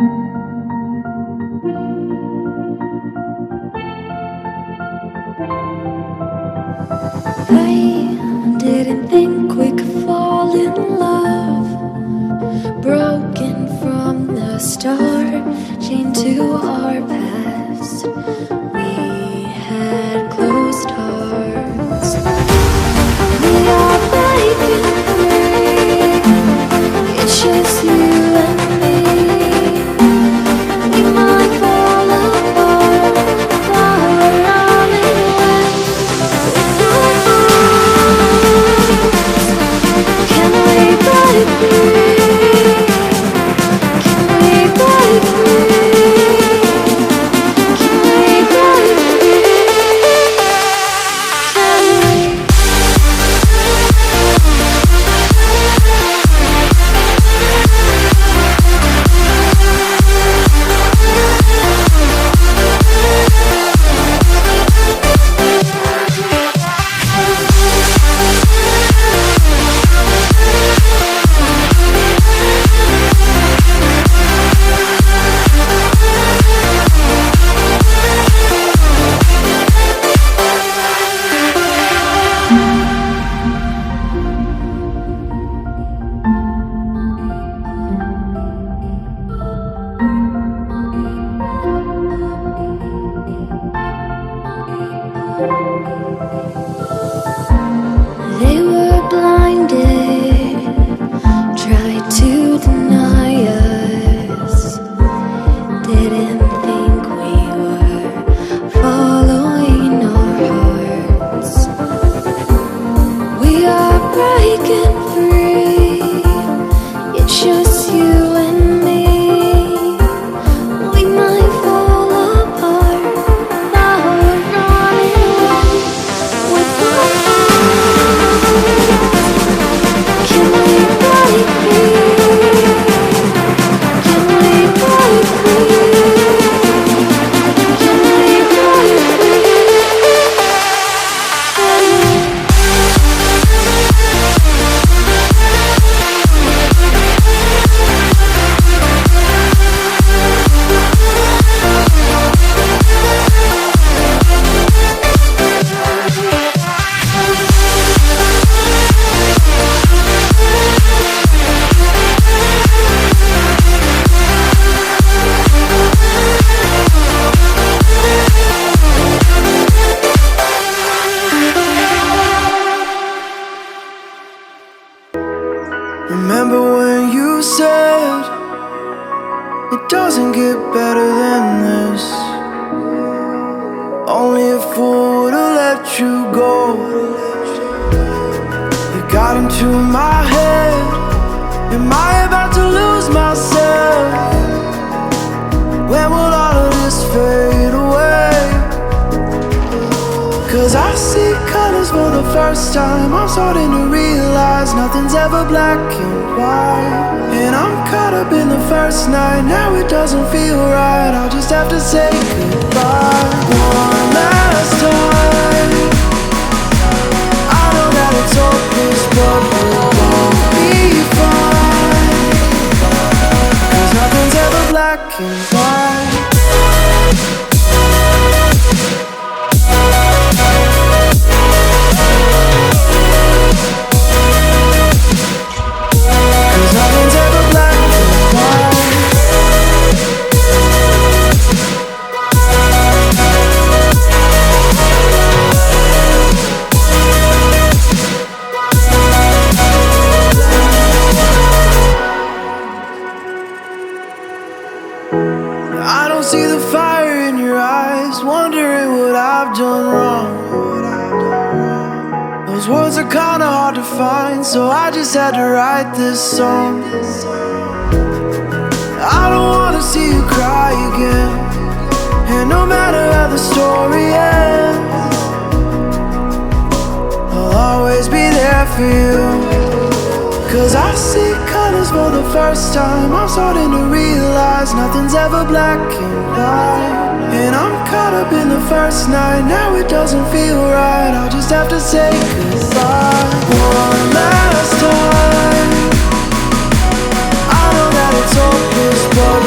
I didn't think we could fall in love. Broken from the start, chained to our past. We had closed hearts. We are breaking free. It's just you and me. We might fall apart, but we're running away with our hearts. Can we break free? Can we break free? Can we break free? Can we? They were blinded, tried to deny us. Didn't think we were following our hearts. We are breaking free. It's just you and me. We might fall apart, now we're running away with our hearts. Can we break free? Can we break free? Can we break free? Can we? Remember when you said it doesn't get better than this? Only a fool would've let you go. You got into my head. Am I about to lose myself? When will all of this fade away? 'Cause I see colors for the first time. I'm starting to realize nothing's ever black and white. And I'm caught up in the first night. Now it doesn't feel right. I'll just have to say goodbye one last time. I know that it's hopeless, but we'll both be fine. 'Cause nothing's ever black and white. Nothing's ever black and white. I don't see the fire in your eyes, wondering what I've done wrong. Those words are kinda hard to find, so I just had to write this song. I don't wanna see you cry again, and no matter how the story ends, I'll always be there for you. 'Cause I see colors for the first time. I'm starting to realize nothing's ever black and white. And I'm caught up in the first night. Now it doesn't feel right. I'll just have to say goodbye one last time. I know that it's hopeless, but